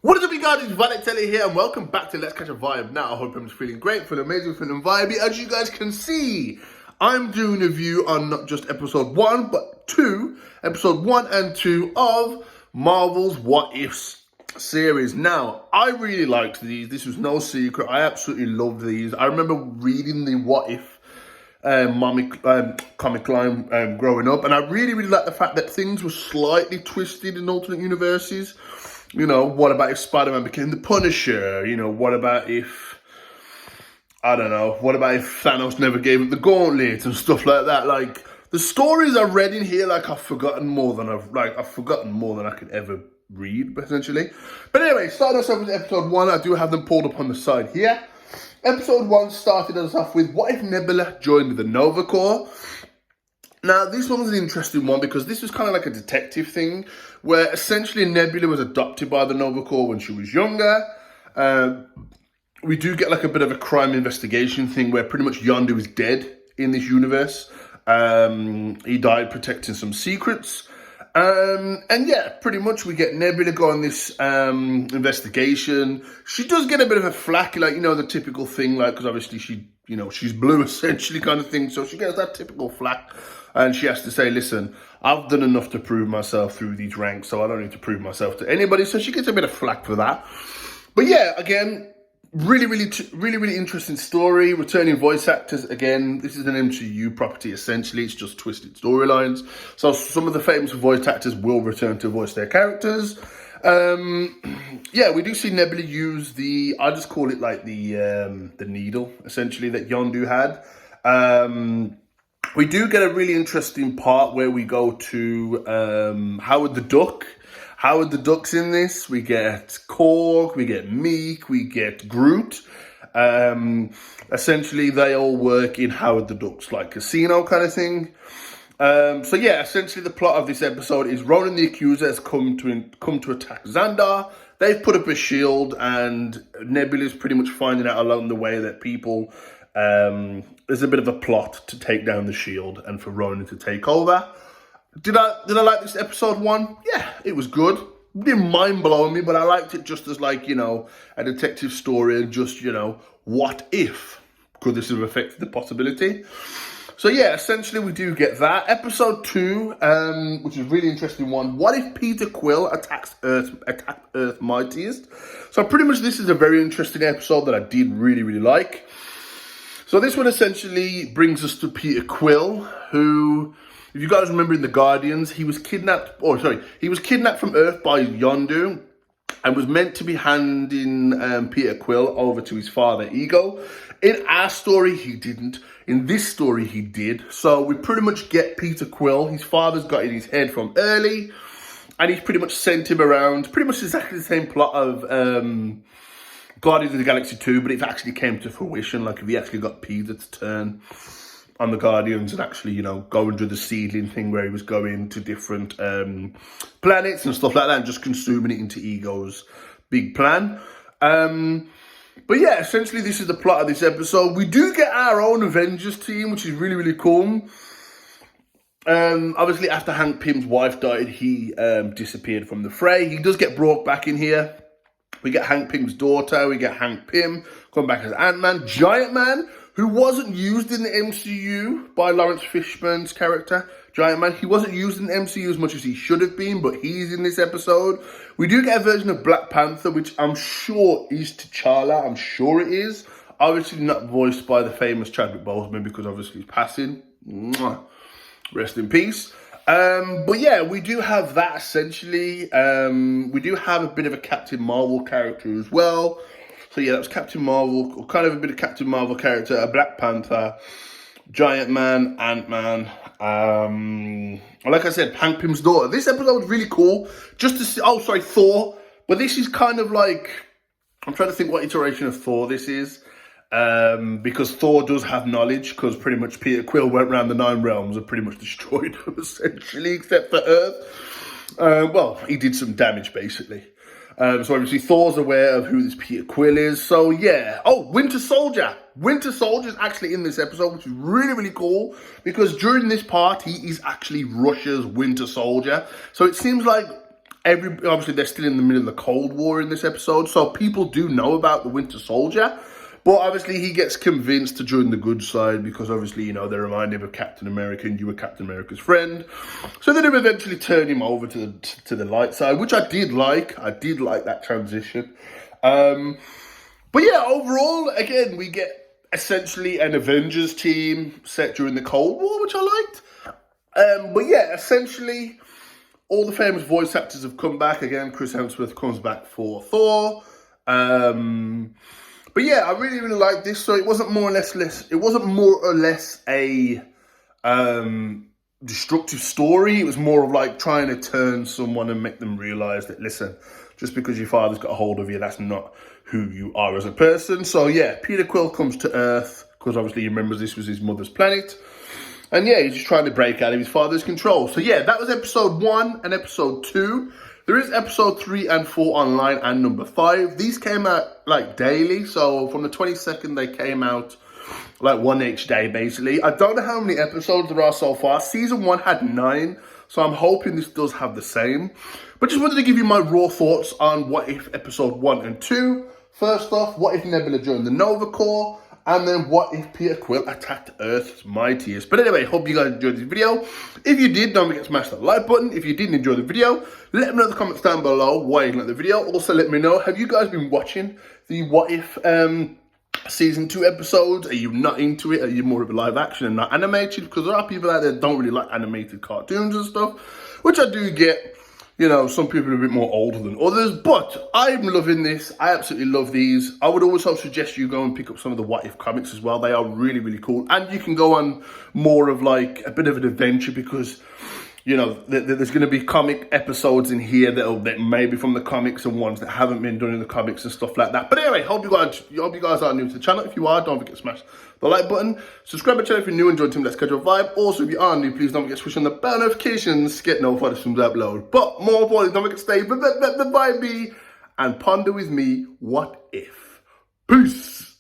What is up, you guys? It's Valatelli here, and welcome back to Let's Catch a Vibe. Now, I hope I'm feeling great, feeling amazing, feeling vibey. As you guys can see, I'm doing a review on not just episode 1, but 2, episode 1 and 2 of Marvel's What Ifs series. Now, I really liked these. This was no secret. I absolutely loved these. I remember reading the What If comic line growing up, and I really liked the fact that things were slightly twisted in alternate universes. You know, what about if Spider-Man became the Punisher? You know, what about if, I don't know, what about if Thanos never gave up the gauntlet and stuff like that? Like, the stories I read in here, like, I've forgotten more than I could ever read, essentially. But anyway, starting us off with episode 1, I do have them pulled up on the side here. Episode 1 started us off with, what if Nebula joined the Nova Corps? Now, this one was an interesting one because this was kind of like a detective thing where essentially Nebula was adopted by the Nova Corps when she was younger. We do get like a bit of a crime investigation thing where pretty much Yondu is dead in this universe. He died protecting some secrets. And yeah, pretty much we get Nebula go on this investigation. She does get a bit of a flack, like, you know, the typical thing, like, because obviously she's blue essentially kind of thing. So she gets that typical flack. And she has to say, listen, I've done enough to prove myself through these ranks, so I don't need to prove myself to anybody. So she gets a bit of flack for that. But yeah, again, really interesting story. Returning voice actors. Again, this is an MCU property, essentially. It's just twisted storylines. So some of the famous voice actors will return to voice their characters. Yeah, we do see Nebula use I just call it like the needle, essentially, that Yondu had. We do get a really interesting part where we go to Howard the Duck. Howard the Duck's in this. We get Korg, we get Meek, we get Groot. Essentially, they all work in Howard the Duck's like casino kind of thing. So yeah, essentially the plot of this episode is Ronan the Accuser has come to attack Xandar. They've put up a shield, and Nebula's pretty much finding out along the way that people... there's a bit of a plot to take down the shield and for Ronan to take over. Did I like this episode 1? Yeah, it was good. It didn't mind blowing me, but I liked it just as, like, you know, a detective story and just, you know, what if could this have affected the possibility? So yeah, essentially we do get that. Episode 2, which is a really interesting one. What if Peter Quill attacked Earth Mightiest? So pretty much this is a very interesting episode that I did really like. So this one essentially brings us to Peter Quill, who, if you guys remember in The Guardians, he was kidnapped from Earth by Yondu and was meant to be handing Peter Quill over to his father, Ego. In our story, he didn't. In this story, he did. So we pretty much get Peter Quill. His father's got in his head from early, and he's pretty much sent him around. Pretty much exactly the same plot of... Guardians of the Galaxy 2, but it actually came to fruition. Like, if he actually got Peter to turn on the Guardians and actually, you know, go and do the seedling thing where he was going to different planets and stuff like that and just consuming it into Ego's big plan. But yeah, essentially this is the plot of this episode. We do get our own Avengers team, which is really cool. Obviously, after Hank Pym's wife died, he disappeared from the fray. He does get brought back in here. We get Hank Pym's daughter, we get Hank Pym, come back as Ant-Man. Giant Man, who wasn't used in the MCU by Lawrence Fishburne's character, Giant Man. He wasn't used in the MCU as much as he should have been, but he's in this episode. We do get a version of Black Panther, which I'm sure is T'Challa. I'm sure it is. Obviously not voiced by the famous Chadwick Boseman because obviously he's passing. Mwah. Rest in peace. But yeah, we do have that essentially. We do have a bit of a Captain Marvel character as well. So yeah, that's Captain Marvel, or kind of a bit of Captain Marvel character, a Black Panther, Giant Man, Ant-Man. Like I said, Hank Pym's daughter. This episode was really cool. Just to see, Thor. But this is kind of like, I'm trying to think what iteration of Thor this is. Because Thor does have knowledge, because pretty much Peter Quill went around the 9 realms and pretty much destroyed them, essentially, except for Earth. Well, he did some damage, basically. So obviously Thor's aware of who this Peter Quill is. So yeah. Oh, Winter Soldier. Winter Soldier is actually in this episode, which is really cool, because during this part, he is actually Russia's Winter Soldier. So it seems like Obviously they're still in the middle of the Cold War in this episode, so people do know about the Winter Soldier. But obviously he gets convinced to join the good side because obviously, you know, they remind him of Captain America and you were Captain America's friend. So then they eventually turn him over to the light side, which I did like. I did like that transition. But yeah, overall, again, we get essentially an Avengers team set during the Cold War, which I liked. But yeah, essentially, all the famous voice actors have come back. Again, Chris Hemsworth comes back for Thor. But yeah, I really, really like this. So it wasn't more or less a destructive story. It was more of like trying to turn someone and make them realize that, listen, just because your father's got a hold of you, that's not who you are as a person. So yeah, Peter Quill comes to Earth because obviously he remembers this was his mother's planet. And yeah, he's just trying to break out of his father's control. So yeah, that was episode 1 and episode 2. There is episode 3 and 4 online and number 5. These came out like daily. So from the 22nd, they came out like one each day, basically. I don't know how many episodes there are so far. Season 1 had 9. So I'm hoping this does have the same. But just wanted to give you my raw thoughts on What If episode 1 and 2. First off, what if Nebula joined the Nova Corps? And then what if Peter Quill attacked Earth's mightiest? But anyway, hope you guys enjoyed this video. If you did, don't forget to smash that like button. If you didn't enjoy the video, let me know in the comments down below why you didn't like the video. Also, let me know, have you guys been watching the What If season 2 episodes? Are you not into it? Are you more of a live action and not animated? Because there are people out there that don't really like animated cartoons and stuff, which I do get. You know, some people are a bit more older than others, but I'm loving this. I absolutely love these. I would also suggest you go and pick up some of the What If comics as well. They are really, really cool. And you can go on more of like a bit of an adventure because, you know, there's going to be comic episodes in here that may be from the comics and ones that haven't been done in the comics and stuff like that. But anyway, hope you guys are new to the channel. If you are, don't forget to smash the like button. Subscribe to the channel if you're new and join Team Let's Schedule Vibe. Also, if you are new, please don't forget to push on the bell notifications to get notified as soon as I upload. But more importantly, don't forget to stay the vibe and ponder with me, what if. Peace.